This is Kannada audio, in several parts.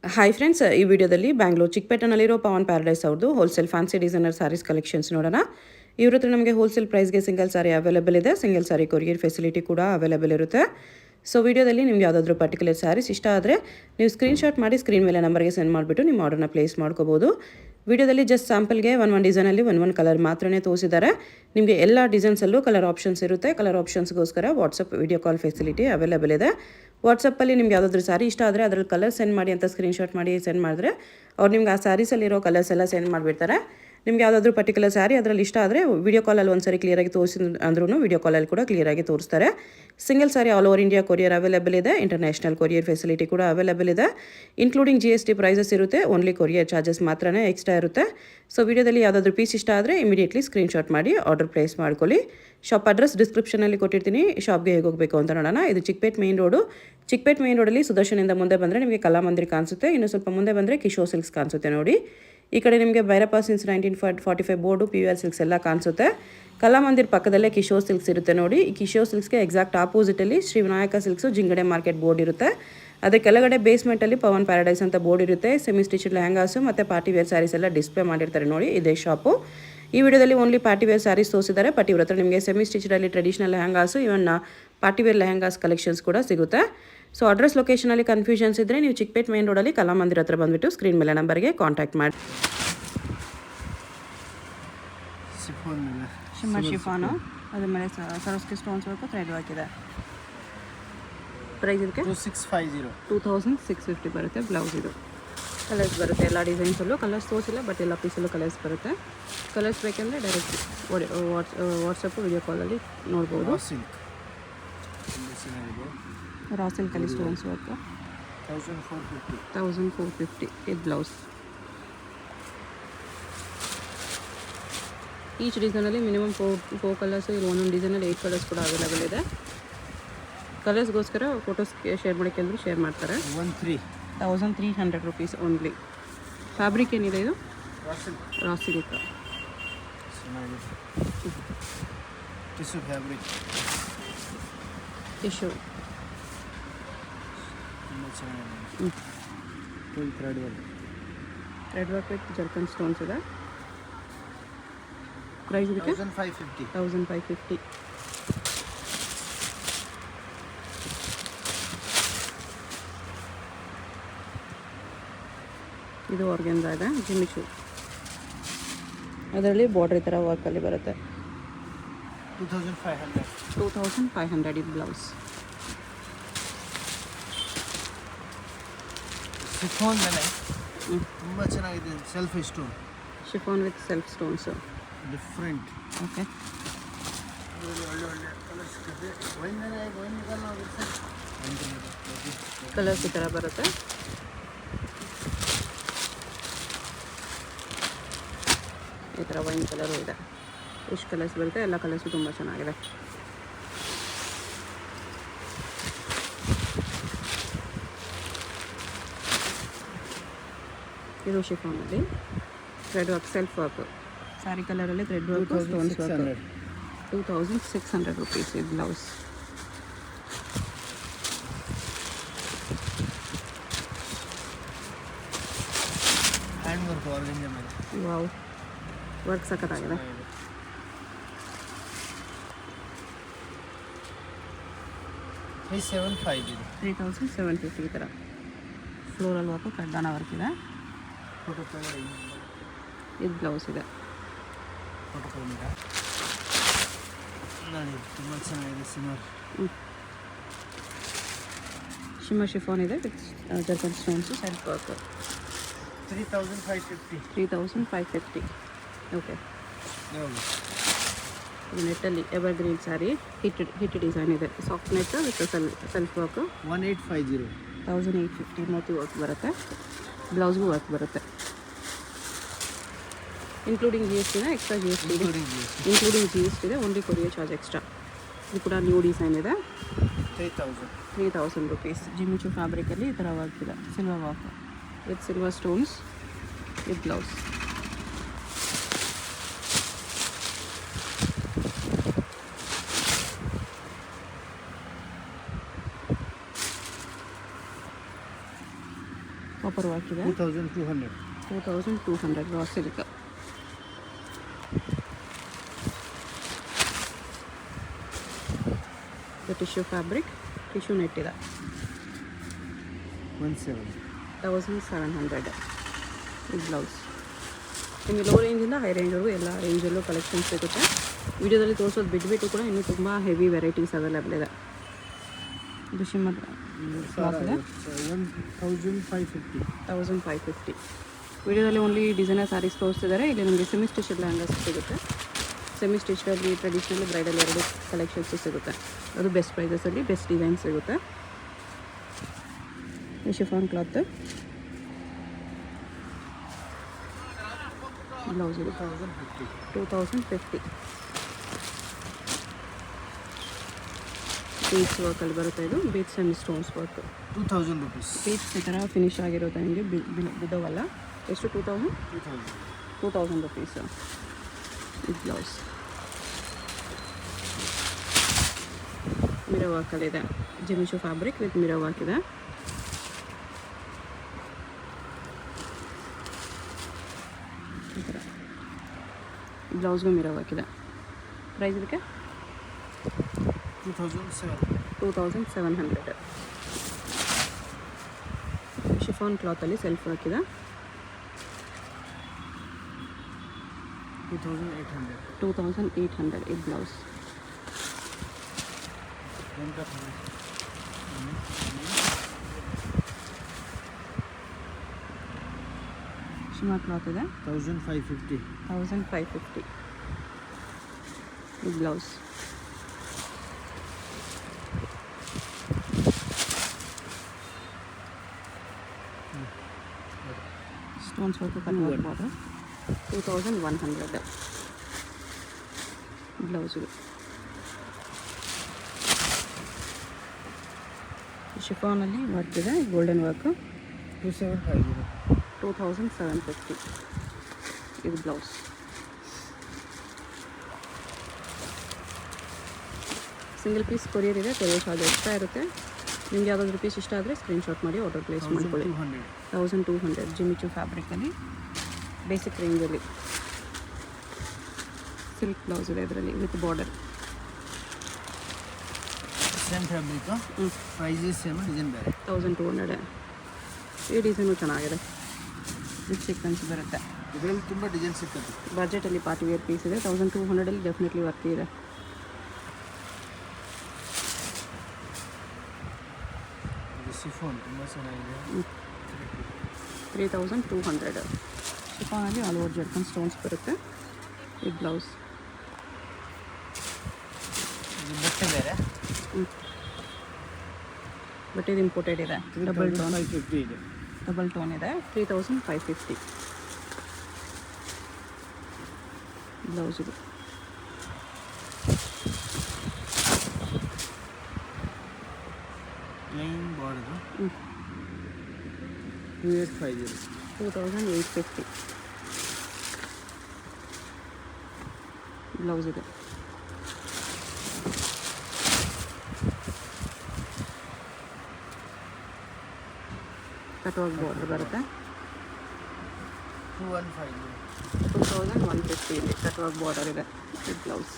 ಹಾಯ್ ಫ್ರೆಂಡ್ಸ್, ಈ ವಿಡಿಯೋದಲ್ಲಿ ಬ್ಯಾಂಗ್ಳೂರು ಚಿಕ್ಕಪೇಟೆನಲ್ಲಿರೋ ಪವನ್ ಪ್ಯಾರಡೈಸ್ ಅವ್ರದ್ದು wholesale fancy designer sarees collections ನೋಡೋಣ. ಇವ್ರ ಹತ್ರ ನಮಗೆ ಹೋಲ್ಸೇಲ್ ಪ್ರೈಸ್ಗೆ ಸಿಂಗಲ್ ಸಾರಿ ಅವೈಲೇಬಲ್ ಇದೆ. ಸಿಂಗಲ್ ಸಾರಿ ಕೊರಿಯರ್ ಫೆಸಿಲಿಟಿ ಕೂಡ ಅವೈಲೇಬಲ್ ಇರುತ್ತೆ. ಸೊ ವಿಡಿಯೋದಲ್ಲಿ ನಿಮ್ಗೆ ಯಾವುದಾದ್ರೂ ಪರ್ಟಿಕ್ಯುಲರ್ ಸ್ಯಾರೀಸ್ ಇಷ್ಟ ಆದರೆ ನೀವು ಸ್ಕ್ರೀನ್ಶಾಟ್ ಮಾಡಿ ಸ್ಕ್ರೀನ್ ಮೇಲೆ ನಂಬರ್ಗೆ ಸೆಂಡ್ ಮಾಡಿಬಿಟ್ಟು ನಿಮ್ಮ ಆರ್ಡರ್ನ ಪ್ಲೇಸ್ ಮಾಡ್ಕೋಬೋದು. ವಿಡಿಯೋದಲ್ಲಿ ಜಸ್ಟ್ ಸ್ಯಾಂಪಲ್ಗೆ ಒಂದು ಡಿಸೈನಲ್ಲಿ ಒಂದು ಕಲರ್ ಮಾತ್ರನೇ ತೋರಿಸಿದ್ದಾರೆ. ನಿಮಗೆ ಎಲ್ಲ ಡಿಸೈನ್ಸಲ್ಲೂ ಕಲರ್ ಆಪ್ಷನ್ಸ್ ಇರುತ್ತೆ. ಕಲರ್ ಆಪ್ಷನ್ಸ್ಗೋಸ್ಕರ WhatsApp video call facility available ಇದೆ. ವಾಟ್ಸಪ್ಪಲ್ಲಿ ನಿಮ್ಗೆ ಯಾವುದಾದ್ರೂ ಸಾರಿ ಇಷ್ಟ ಆದರೆ ಅದರಲ್ಲಿ ಕಲರ್ ಸೆಂಡ್ ಮಾಡಿ ಅಂತ ಸ್ಕ್ರೀನ್ಶಾಟ್ ಮಾಡಿ ಸೆಂಡ್ ಮಾಡಿದ್ರೆ ಅವ್ರು ನಿಮ್ಗೆ ಆ ಸ್ಯಾರೀಸಲ್ಲಿರೋ ಕಲರ್ಸ್ ಎಲ್ಲ ಸೆಂಡ್ ಮಾಡಿಬಿಡ್ತಾರೆ. ನಿಮ್ಗೆ ಯಾವುದಾದ್ರೂ ಪರ್ಟಿಕ್ಯುಲರ್ ಸ್ಯಾರಿ ಅದರಲ್ಲಿ ಇಷ್ಟ ಆದರೆ ವಿಡಿಯೋ ಕಾಲಲ್ಲಿ ಒಂದು ಸಾರಿ ಕ್ಲಿಯರಾಗಿ ತೋರಿಸಿ ಅಂದ್ರೂ ವಿಡಿಯೋ ಕಾಲಲ್ಲಿ ಕೂಡ ಕ್ಲಿಯರಾಗಿ ತೋರಿಸ್ತಾರೆ. Single sari all over India courier available ಇದೆ. ಇಂಟರ್ನ್ಯಾಷನಲ್ ಕೊರಿಯರ್ ಫೆಸಿಲಿಟಿ ಕೂಡ ಅವೈಲೇಬಲ್ ಇದೆ. ಇನ್ಕ್ಲೂಡಿಂಗ್ GST ಪ್ರೈಸಸ್ ಇರುತ್ತೆ. ಓನ್ಲಿ ಕೊರಿಯರ್ ಚಾರ್ಜಸ್ ಮಾತ್ರನೇ ಎಕ್ಸ್ಟ್ರಾ ಇರುತ್ತೆ. ಸೊ ವಿಡಿಯೋದಲ್ಲಿ ಯಾವುದಾದ್ರೂ ಪೀಸ್ ಇಷ್ಟ ಆದರೆ ಇಮಿಡಿಯೇಟ್ಲಿ ಸ್ಕ್ರೀನ್ಶಾಟ್ ಮಾಡಿ ಆರ್ಡರ್ ಪ್ಲೇಸ್ ಮಾಡ್ಕೊಳ್ಳಿ. ಶಾಪ್ ಅಡ್ರೆಸ್ ಡಿಸ್ಕ್ರಿಪ್ಷನಲ್ಲಿ ಕೊಟ್ಟಿರ್ತೀನಿ. ಶಾಪ್ಗೆ ಹೇಗೆ ಹೋಗಬೇಕು ಅಂತ ನೋಡೋಣ. ಇದು Chickpet main road. Chickpet main ರೋಡಲ್ಲಿ ಸುದರ್ಶನಿಂದ ಮುಂದೆ ಬಂದರೆ ನಿಮಗೆ ಕಲಾಮಂದಿರ್ ಕಾಣಿಸುತ್ತೆ. ಇನ್ನು ಸ್ವಲ್ಪ ಮುಂದೆ ಬಂದರೆ ಕಿಶೋರ್ ಸಿಲ್ಕ್ಸ್ ಕಾಣಿಸುತ್ತೆ ನೋಡಿ. ಈ ಕಡೆ ನಿಮಗೆ Bhairappa since 1945 board PVR silks ಎಲ್ಲ ಕಾಣಿಸುತ್ತೆ. ಕಲಾಮಂದಿರ್ ಪಕ್ಕದಲ್ಲೇ ಕಿಶೋರ್ ಸಿಲ್ಕ್ಸ್ ಇರುತ್ತೆ ನೋಡಿ. ಈ ಕಿಶೋರ್ ಸಿಲ್ಕ್ಸ್ಗೆ ಎಕ್ಸಾಕ್ಟ್ ಆಪೋಸಿಟಲ್ಲಿ Shri Vinayaka silks Jingade market board ಇರುತ್ತೆ. ಅದರ ಕೆಳಗಡೆ ಬೇಸ್ಮೆಂಟಲ್ಲಿ ಪವನ್ ಪ್ಯಾರಡೈಸ್ ಅಂತ ಬೋರ್ಡ್ ಇರುತ್ತೆ. ಸೆಮಿ ಸ್ಟಿಚ್ಡ್ ಲೆಹಂಗಾಸು ಮತ್ತು ಪಾರ್ಟಿ ವೇರ್ ಸ್ಯಾರೀಸ್ ಎಲ್ಲ ಡಿಸ್ಪ್ಲೇ ಮಾಡಿರ್ತಾರೆ ನೋಡಿ. ಇದೇ ಶಾಪು. ಈ ವಿಡಿಯೋದಲ್ಲಿ ಓನ್ಲಿ ಪಾರ್ಟಿ ವೇರ್ ಸ್ಯಾರೀಸ್ ತೋರಿಸಿದ್ದಾರೆ. ಬಟ್ ಇವ್ರ ಹತ್ರ ನಿಮಗೆ ಸೆಮಿ ಸ್ಟಿಚ್ಡಲ್ಲಿ ಟ್ರೆಡಿಷನಲ್ ಲೆಹಂಗಾಸು ಇವನ್ ಪಾರ್ಟಿ ವೇರ್ ಲೆಹಂಗಾಸ್ ಕಲೆಕ್ಷನ್ಸ್ ಕೂಡ ಸಿಗುತ್ತೆ. ಸೊ ಅಡ್ರೆಸ್ ಲೊಕೇಶನಲ್ಲಿ ಕನ್ಫ್ಯೂಷನ್ಸ್ ಇದ್ದರೆ ನೀವು ಚಿಕ್ಕಪೇಟ್ ಮೇನ್ ರೋಡಲ್ಲಿ ಕಲಾಮಂದಿರ್ ಹತ್ರ ಬಂದುಬಿಟ್ಟು ಸ್ಕ್ರೀನ್ ಮೇಲೆ ನಂಬರ್ಗೆ ಕಾಂಟ್ಯಾಕ್ಟ್ ಮಾಡಿ. ಶಿಮ್ಮರ್ ಶಿಫಾನು, ಅದ್ರ ಮೇಲೆ ಸರೋಸ್ಕಿ ಸ್ಟೋನ್ಸ್ ವರ್ಕು ಥ್ರೆಡ್ ವರ್ಕ್ ಇದೆ. ಪ್ರೈಸ್ ಇದಕ್ಕೆ 2650 ಬರುತ್ತೆ. ಬ್ಲೌಸ್ ಇದು ಕಲರ್ಸ್ ಬರುತ್ತೆ. ಎಲ್ಲ ಡಿಸೈನ್ಸಲ್ಲೂ ಕಲರ್ಸ್ ತೋರಿಸಿಲ್ಲ, ಬಟ್ ಎಲ್ಲ ಪೀಸಲ್ಲೂ ಕಲರ್ಸ್ ಬರುತ್ತೆ. ಕಲರ್ಸ್ ಬೇಕೆಂದರೆ ಡೈರೆಕ್ಟ್ ವಾಟ್ಸಪ್ಪು ವಿಡಿಯೋ ಕಾಲಲ್ಲಿ ನೋಡ್ಬೋದು. ರಾ ಸಿಲ್ಕಲ್ಲಿ ಸ್ಟೋನ್ಸ್ ವರ್ಕು 1450 ಇದು ಬ್ಲೌಸ್. ಈಚ್ ಡಿಸೈನಲ್ಲಿ ಮಿನಿಮಮ್ 4 ಕಲರ್ಸ್. ಇಲ್ಲಿ ಒಂದೊಂದು ಡಿಸೈನಲ್ಲಿ 8 ಕಲರ್ಸ್ ಕೂಡ ಅವೈಲೇಬಲ್ ಇದೆ. ಕಲರ್ಸ್ಗೋಸ್ಕರ ಫೋಟೋಸ್ ಶೇರ್ ಮಾಡೋಕ್ಕೆ ಅಂದರೆ ಶೇರ್ ಮಾಡ್ತಾರೆ. 1300 ರುಪೀಸ್ ಓನ್ಲಿ. ಫ್ಯಾಬ್ರಿಕ್ ಏನಿದೆ ಇದು? Raw silk tissue. Thread work with zircon stones ಇದೆ. ಪ್ರೈಸ್ ಇದಕ್ಕೆ 1550. ಇದು ಆರ್ಗೆನ್ಜಾ ಇದೆ. ಜಿಮಿಚು ಅದರಲ್ಲಿ ಬಾರ್ಡ್ರ್ ಈ ಥರ ವರ್ಕಲ್ಲಿ ಬರುತ್ತೆ. 2500 ಇದು ಬ್ಲೌಸ್. ಶಿಫಾನ್ ಮೇಲೆ ತುಂಬ ಚೆನ್ನಾಗಿದೆ. Self stone chiffon with self stones different. Okay, colours ಈ ಥರ ಬರುತ್ತೆ. ಈ ಥರ ವೈನ್ ಕಲರು ಇದೆ. ಎಷ್ಟು ಕಲರ್ಸ್ ಬರುತ್ತೆ, ಎಲ್ಲ ಕಲರ್ಸು ತುಂಬ ಚೆನ್ನಾಗಿದೆ. ಇದು ಶಿಫಾನಲ್ಲಿ thread work self work. Sari ಕಲರಲ್ಲಿ thread work stones work. 2600 rupees ಇದು ಬ್ಲೌಸ್. ಹ್ಯಾಂಡ್ ವರ್ಕ್ ಆರ್ಗಂಜಾ ಮೇಲೆ. ವಾವ್, ವರ್ಕ್ ಸಖತ್ತಾಗಿದೆ. ಇದು 3750 ಈ ಥರ ಫ್ಲೋರಲ್ ವರ್ಕು ಕಡ್ಡಾನ ವರ್ಕ್ ಇದೆ. ಇದು ಬ್ಲೌಸ್ ಇದೆ. ತುಂಬ ಚೆನ್ನಾಗಿದೆ. ಶಿಮ್ಮರ್ ಶಿಫಾನ್ ಇದೆ with ಜರ್ಕನ್ stones self work. 3550. Okay, ಇದು ನೆಟ್ಟಲ್ಲಿ ಎವರ್ಗ್ರೀನ್ ಸ್ಯಾರಿ ಹಿಟ್ ಡಿಸೈನ್ ಇದೆ. Soft net with self work. 1850 Moti work ಬರುತ್ತೆ. ಬ್ಲೌಸ್ಗೂ ವರ್ಕ್ ಬರುತ್ತೆ. ಇನ್ಕ್ಲೂಡಿಂಗ್ GST ಇದೆ. ಎಕ್ಸ್ಟ್ರಾ GST ಇದೆ. ಇನ್ಕ್ಲೂಡಿಂಗ್ GST ಇದೆ. Only courier charge extra. ಇದು ಕೂಡ ನ್ಯೂ ಡಿಸೈನ್ ಇದೆ. 3000 ರುಪೀಸ್. ಜಿಮಿಚು ಫ್ಯಾಬ್ರಿಕಲ್ಲಿ ಈ ಥರ ವರ್ಕ್ ಇದೆ. Silver work with silver stones with blouse. Copper work ಇದೆ. 2200. 2200 raw silk. Tissue fabric, tissue net ಇದೆ. 1700 ಈ ಬ್ಲೌಸ್. ನಿಮಗೆ ಲೋ ರೇಂಜಿಂದ ಹೈ ರೇಂಜ್ವರೆಗೂ ಎಲ್ಲ ರೇಂಜಲ್ಲೂ ಕಲೆಕ್ಷನ್ಸ್ ಸಿಗುತ್ತೆ. ವಿಡಿಯೋದಲ್ಲಿ ತೋರಿಸೋದು ಬಿಟ್ಬಿಟ್ಟು ಕೂಡ ಇನ್ನೂ ತುಂಬ ಹೆವಿ ವೆರೈಟೀಸ್ ಅವೈಲೇಬಲ್ ಇದೆ. ಇದು ಶಿಮ್ಮರ್ ಕ್ಲಾಸ್ ಇದೆ. 1550. ವಿಡಿಯೋದಲ್ಲಿ ಓನ್ಲಿ ಡಿಸೈನರ್ ಸ್ಯಾರೀಸ್ ತೋರಿಸ್ತಿದ್ದಾರೆ. ಇಲ್ಲಿ ನಮಗೆ ಸೆಮಿ ಸ್ಟಿಚ್ ಲೆಹಂಗಾಸ್ ಸಿಗುತ್ತೆ. ಸೆಮಿ ಸ್ಟಿಚಲ್ಲಿ ಟ್ರೆಡಿಷ್ನಲ್ ಬ್ರೈಡಲ್ ಎರಡು ಕಲೆಕ್ಷನ್ಸು ಸಿಗುತ್ತೆ. ಅದು ಬೆಸ್ಟ್ ಪ್ರೈಸಸಲ್ಲಿ ಬೆಸ್ಟ್ ಡಿಸೈನ್ ಸಿಗುತ್ತೆ. ಶಿಫಾನ್ ಕ್ಲಾತ್ ಬ್ಲೌಸ್ ಇದು 2050. ಬೀಡ್ಸ್ ವರ್ಕಲ್ಲಿ ಬರುತ್ತೆ. ಇದು beads and stones work. 2000 rupees. Beads ಈ ಥರ ಫಿನಿಶ್ ಆಗಿರುತ್ತೆ. ನಿಮಗೆ ಬಿಡೋವಲ್ಲ. ಎಷ್ಟು? 2000 ರುಪೀಸ್. ಇದು ಬ್ಲೌಸ್ ಮಿರರ್ ವರ್ಕಲ್ಲಿದೆ. ಜಿಮಿಶು ಫ್ಯಾಬ್ರಿಕ್ ವಿತ್ ಮಿರರ್ ವರ್ಕ್ ಇದೆ. ಈ ಥರ ಬ್ಲೌಸ್ಗೂ ಮಿರರ್ ವರ್ಕ್ ಇದೆ. ಪ್ರೈಸ್ ಇದಕ್ಕೆ 2700. ಶಿಫಾನ್ ಕ್ಲಾತಲ್ಲಿ ಸೆಲ್ಫ್ ವರ್ಕ್ ಇದೆ. 2800 ಈ ಬ್ಲೌಸ್. ಶಿಮಾ ಕ್ಲಾತ್ ಇದೆ. 1550 ಈ blouse. Stones work convert border. 2100 blouse. ಶಿಫಾನಲ್ಲಿ ವರ್ಕ್ ಇದೆ. Golden work. 2750 ಇದು ಬ್ಲೌಸ್. ಸಿಂಗಲ್ ಪೀಸ್ ಕೊರಿಯರ್ ಇದೆ. ಕೊರಿಯರ್ ಚಾರ್ಜ್ ಎಕ್ಸ್ಟ್ರಾ ಇರುತ್ತೆ. ನಿಮ್ಗೆ ಯಾವುದಾದ್ರು ಪೀಸ್ ಇಷ್ಟ ಆದರೆ ಸ್ಕ್ರೀನ್ಶಾಟ್ ಮಾಡಿ ಆರ್ಡರ್ ಪ್ಲೇಸ್ ಮಾಡ್ಕೊಳ್ಳಿ. 1200 ಜಿಮಿಚು ಫ್ಯಾಬ್ರಿಕಲ್ಲಿ ಬೇಸಿಕ್ ರೇಂಜಲ್ಲಿ ಸಿಲ್ಕ್ ಬ್ಲೌಸ್ ಇದೆ. ಇದರಲ್ಲಿ with border. Same fabric. Price same, design ಬೇರೆ. 1200. ಈ ಡಿಸೈನು ಚೆನ್ನಾಗಿದೆ. ವಿತ್ ಸೀಕ್ವೆನ್ಸ್ ಬರುತ್ತೆ. ಇದರಲ್ಲಿ ತುಂಬ ಡಿಸೈನ್ ಸಿಗ್ತದೆ. ಬಜೆಟಲ್ಲಿ ಪಾರ್ಟಿ ವೇರ್ ಪೀಸ್ ಇದೆ. 1200 ಡೆಫಿನೆಟ್ಲಿ ವರ್ತಿ ಇದೆ. ಶಿಫಾನ್ ತುಂಬ ಚೆನ್ನಾಗಿದೆ. 3200. ಶಿಫಾನಲ್ಲಿ ಆಲ್ ಓವರ್ ಜರ್ಕನ್ ಸ್ಟೋನ್ಸ್ ಬರುತ್ತೆ. ಈ ಬ್ಲೌಸ್. ಬಟ್ಟೆ ಬೇರೆ. ಬಟ್ ಇದು ಇಂಪೋರ್ಟೆಡ್ ಇದೆ. Double tone. 550 ಇದೆ. ಡಬಲ್ ಟೋನ್ ಇದೆ. 3550 ಬ್ಲೌಸ್ ಇದು. Plane border. 2850. 2850 ಬ್ಲೌಸ್ ಇದೆ. ಕಟ್ವರ್ಕ್ ಬಾರ್ಡರ್ ಬರುತ್ತೆ. 2150 ಇದೆ. ಕಟ್ವರ್ಕ್ ಬಾರ್ಡರ್ ಇದೆ. ಈ ಬ್ಲೌಸ್.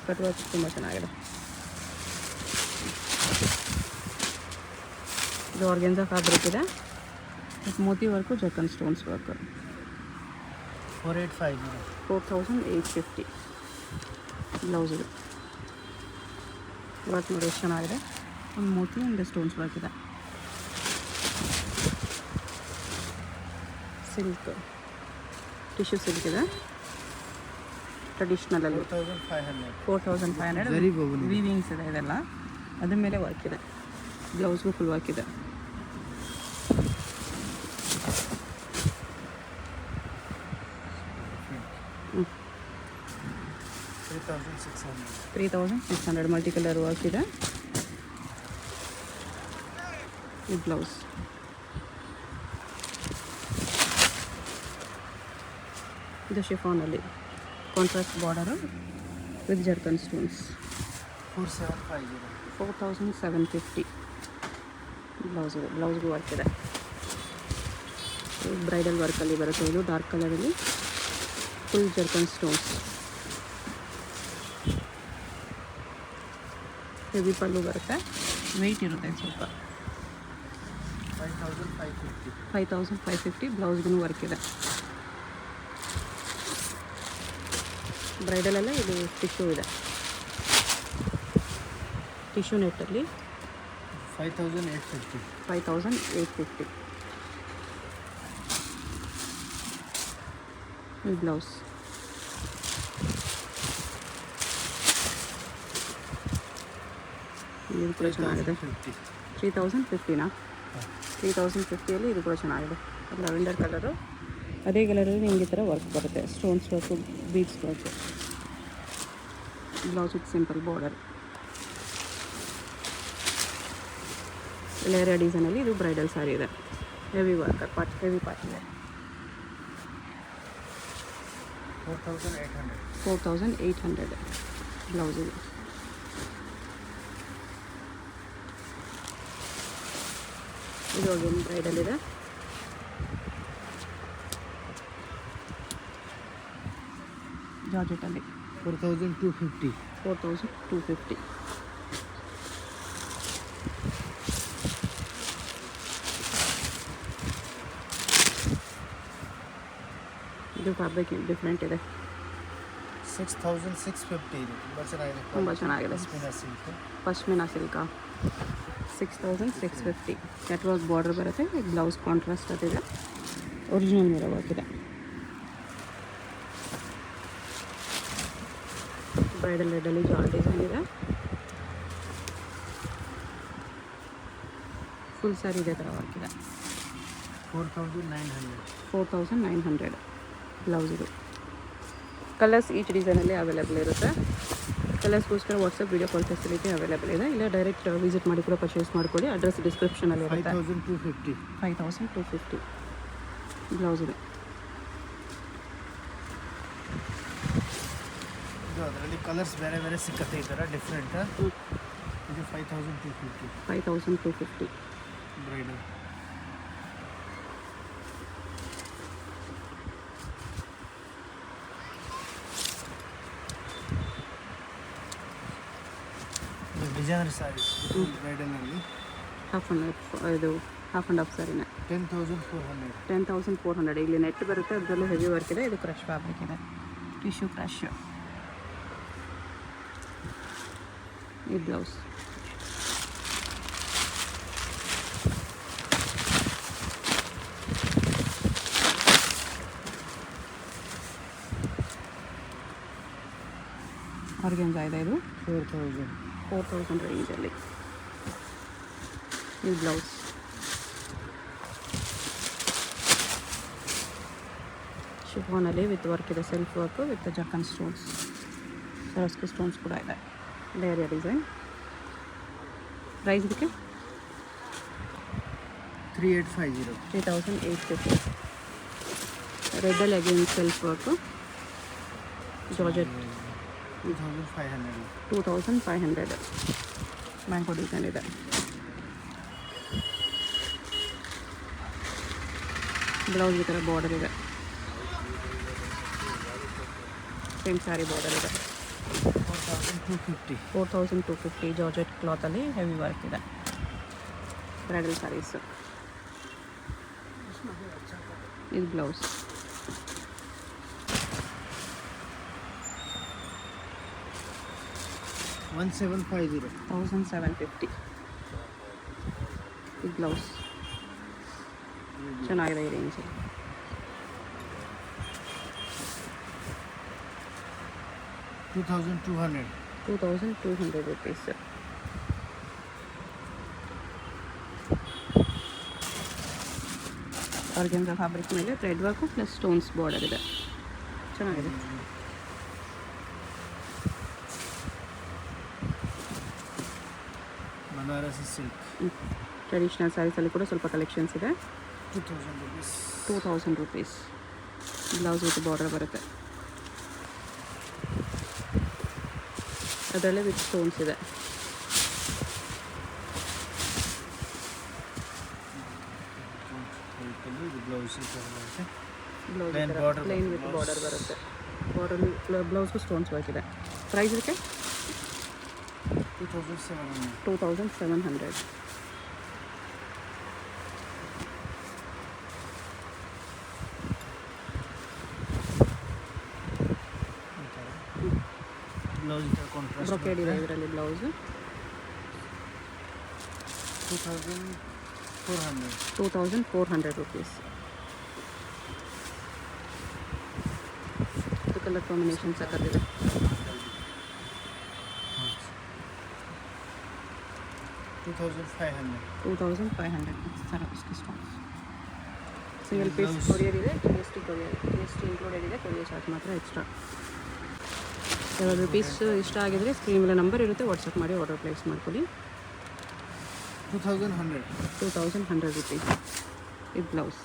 ಕಟ್ವರ್ಕ್ ತುಂಬ ಚೆನ್ನಾಗಿದೆ. ಇದು ಆರ್ಗೆನ್ಸಾ ಫ್ಯಾಬ್ರಿಕ್ ಇದೆ. With Moti work ಜರ್ಕನ್ stones work. 4850 blouse ಇದು. ವರ್ಕ್ ನೋಡಿ ಎಷ್ಟು ಚೆನ್ನಾಗಿದೆ. ಒಂದು ಮೋತಿ ಒಂದು ಸ್ಟೋನ್ಸ್ ವರ್ಕ್ ಇದೆ. ಸಿಲ್ಕ್ ಟಿಶ್ಯೂ ಸಿಲ್ಕ್ ಇದೆ. ಟ್ರೆಡಿಷ್ನಲಲ್ಲಿ 4500. ವೀವಿಂಗ್ಸ್ ಇದೆ ಇದೆಲ್ಲ. ಅದ್ರ ಮೇಲೆ ವರ್ಕ್ ಇದೆ. ಬ್ಲೌಸ್ಗೂ ಫುಲ್ ವರ್ಕ್ ಇದೆ. ಹ್ಞೂ 3600 ಮಲ್ಟಿ ಕಲರ್ ವರ್ಕ್ ಇದೆ. ಈ ಬ್ಲೌಸ್. ಇದು ಶಿಫಾನಲ್ಲಿ contrast border with zircon stones. 4750 blouse ಇದೆ. ಬ್ಲೌಸ್ಗೂ ವರ್ಕ್ ಇದೆ. ಬ್ರೈಡಲ್ ವರ್ಕಲ್ಲಿ ಬರುತ್ತೆ. ಇದು ಡಾರ್ಕ್ ಕಲರಲ್ಲಿ ಫುಲ್ ಜರ್ಕನ್ ಸ್ಟೋನ್ಸ್. ಹೆವಿ ಪಲ್ಲು ಬರುತ್ತೆ, ವೆಯ್ಟ್ ಇರುತ್ತೆ ಸ್ವಲ್ಪ. 5550 ಬ್ಲೌಸ್ಗೂ ವರ್ಕ್ ಇದೆ. ಬ್ರೈಡಲೆಲ್ಲ ಇದು ಟಿಶ್ಯೂ ಇದೆ, ಟಿಶ್ಯೂ ನೆಟ್ಟಲ್ಲಿ 5850 ಈ ಬ್ಲೌಸ್. ಇದು ಕೂಡ ಚೆನ್ನಾಗಿದೆ. 3050ನಾ? 3050ಅಲ್ಲಿ ಇದು ಕೂಡ ಚೆನ್ನಾಗಿದೆ. ಲ್ಯಾವೆಂಡರ್ ಕಲರು, ಅದೇ ಕಲರಲ್ಲಿ ನಿಮಗೆ ಈ ಥರ ವರ್ಕ್ ಬರುತ್ತೆ, stones work, beads work. Blouse with simple border. Layer ಡಿಸೈನಲ್ಲಿ ಇದು ಬ್ರೈಡಲ್ ಸ್ಯಾರಿ ಇದೆ. ಹೆವಿ ವರ್ಕರ್ ಹೆವಿ ಪಾರ್ಟಿ ಇದೆ. 4800 ಬ್ಲೌಸ್ ಇದೆ. ಇದು ಅಗೇನ್ ಬ್ರೈಡಲ್ ಇದೆ. ಜಾರ್ಜೆಟಲ್ಲಿ 4250. ಇದು ಫ್ಯಾಬ್ರಿಕ್ ಡಿಫ್ರೆಂಟ್ ಇದೆ. 6650 ಇದು ತುಂಬ ಚೆನ್ನಾಗಿದೆ. ಪಶ್ಮಿನಾ ಸಿಲ್ಕಾ 6650. ನೆಟ್ವರ್ಕ್ ಬಾರ್ಡರ್ ಬರುತ್ತೆ. ಬ್ಲೌಸ್ ಕಾಂಟ್ರಾಸ್ಟ್ ಅದಿದೆ. ಒರಿಜಿನಲ್ ಮಿರರ್ ವರ್ಕ್ ಇದೆ. ಬ್ರೈಡಲ್ ರೆಡ್ಡಲ್ಲಿ ಜಾಲ್ ಡಿಸೈನ್ ಇದೆ. ಫುಲ್ ಸ್ಯಾರಿ ಇದೇ ಥರ ವರ್ಕ್ ಇದೆ. 4900 ಬ್ಲೌಸ್ ಇದು. ಕಲರ್ಸ್ ಈಚ್ ಡಿಸೈನಲ್ಲಿ ಅವೈಲೇಬಲ್ ಇರುತ್ತೆ. ಕಲರ್ಸ್ಗೋಸ್ಕರ WhatsApp video call facility available ಇದೆ. ಇಲ್ಲ ಡೈರೆಕ್ಟ್ ವಿಸಿಟ್ ಮಾಡಿ ಕೂಡ ಪರ್ಚೇಸ್ ಮಾಡ್ಕೊಳ್ಳಿ. ಅಡ್ರೆಸ್ ಡಿಸ್ಕ್ರಿಪ್ಷನಲ್ಲಿ ಇರುತ್ತೆ. 5250 ಬ್ಲೌಸ್ ಇದೆ. ಅದರಲ್ಲಿ ಕಲರ್ಸ್ ಬೇರೆ ಬೇರೆ ಸಿಕ್ಕತ್ತೆ, ಈ ಥರ ಡಿಫ್ರೆಂಟ್. ಇದು 5250 ಬ್ರೈಡಲ್. ಡಿಸೈನರ್ ಸ್ಯಾರೀಸ್ ಬ್ರೈಡಲ್ನಲ್ಲಿ ಹಾಫ್ ಆ್ಯಂಡ್ ಹಾಫ್ ಸ್ಯಾರಿನ 10400. ಇಲ್ಲಿ ನೆಟ್ ಬರುತ್ತೆ, ಅದರಲ್ಲೂ ಹೆವಿ ವರ್ಕ್ ಇದೆ. ಇದು ಕ್ರಶ್ ಫ್ಯಾಬ್ರಿಕ್ ಇದೆ, ಟಿಶ್ಯೂ ಕ್ರಶ್. ಈ ಬ್ಲೌಸ್ ಆರ್ಗೆನ್ಜಾ ಇದೆ. ಇದು 4000 ರೇಂಜಲ್ಲಿ. ಈ ಬ್ಲೌಸ್ ಶಿಫಾನಲ್ಲಿ ವಿತ್ ವರ್ಕ್ ಇದೆ, self work with zircon stones, Swarovski stones ಕೂಡ ಇದೆ. Layer design. ಪ್ರೈಸ್ ಇದಕ್ಕೆ 3850. ರೆಡ್ಡಲ್ಲಿ again self work, georgette 2500 mango design ಇದೆ. ಬ್ಲೌಸ್ ಈ ಥರ ಬಾರ್ಡರ್ ಇದೆ. ಸೇಮ್ ಸ್ಯಾರಿ ಬಾರ್ಡರ್ ಇದೆ. 4250 ಜಾರ್ಜೆಟ್ ಕ್ಲಾತಲ್ಲಿ ಹೆವಿ ವರ್ಕ್ ಇದೆ. ಬ್ರೈಡಲ್ ಸ್ಯಾರೀಸ್. ಇದು ಬ್ಲೌಸ್. $1750 ಈ ಬ್ಲೌಸ್. ಚೆನ್ನಾಗಿದೆ ಈ ರೇಂಜ್. $2200 rupees. ಆರ್ಗೆನ್ಜಾ ಫ್ಯಾಬ್ರಿಕ್ ಮೇಲೆ thread work plus stones border ಇದೆ. ಚೆನ್ನಾಗಿದೆ. ಬನಾರಸಿ ಸಿಲ್ಕ್. ಟ್ರೆಡಿಷ್ನಲ್ ಸ್ಯಾರೀಸಲ್ಲಿ ಕೂಡ ಸ್ವಲ್ಪ ಕಲೆಕ್ಷನ್ಸ್ ಇದೆ. 2000 rupees ಬ್ಲೌಸ್ ವಿತ್ ಬಾರ್ಡರ್ ಬರುತ್ತೆ. ಅದರಲ್ಲೇ ವಿತ್ ಸ್ಟೋನ್ಸ್ ಇದೆ. ಇದು ಬ್ಲೌಸ್ ಈ ಥರ ಬರುತ್ತೆ. Blouse Plain border plain with border ಬರುತ್ತೆ. ಬಾರ್ಡರ್ಲಿ ಬ್ಲೌಸ್ಗೂ ಸ್ಟೋನ್ಸ್ ವರ್ಕ್ ಇದೆ. ಪ್ರೈಸ್ ಇದಕ್ಕೆ 2700. 2700. ಬ್ಲೌಸ್ ಕಾಂಟ್ರಾಸ್ಟ್ ಬ್ರೊಕೇಡ್ ಇದೆ ಇದರಲ್ಲಿ ಬ್ಲೌಸು. 2400 rupees. ಇದು ಕಲರ್ ಕಾಂಬಿನೇಷನ್ ಸಕ್ಕತ್ತಿದೆ. 2500. ಸಿಂಗಲ್ ಪೀಸ್ ಕೊರಿಯರ್ ಇದೆ. GST ಇನ್ಕ್ಲೂಡೆಡ್ ಇದೆ. ಕೊರಿಯರ್ ಚಾರ್ಜ್ ಮಾತ್ರ ಎಕ್ಸ್ಟ್ರಾ. ಯಾರಾದರೂ ಪೀಸ್ ಇಷ್ಟ ಆಗಿದರೆ ಸ್ಕ್ರೀನ್ ಮೇಲೆ ನಂಬರ್ ಇರುತ್ತೆ, ವಾಟ್ಸಪ್ ಮಾಡಿ ಆರ್ಡರ್ ಪ್ಲೇಸ್ ಮಾಡ್ಕೊಳ್ಳಿ. 2100. 2100 rupees. ಇದು ಬ್ಲೌಸ್.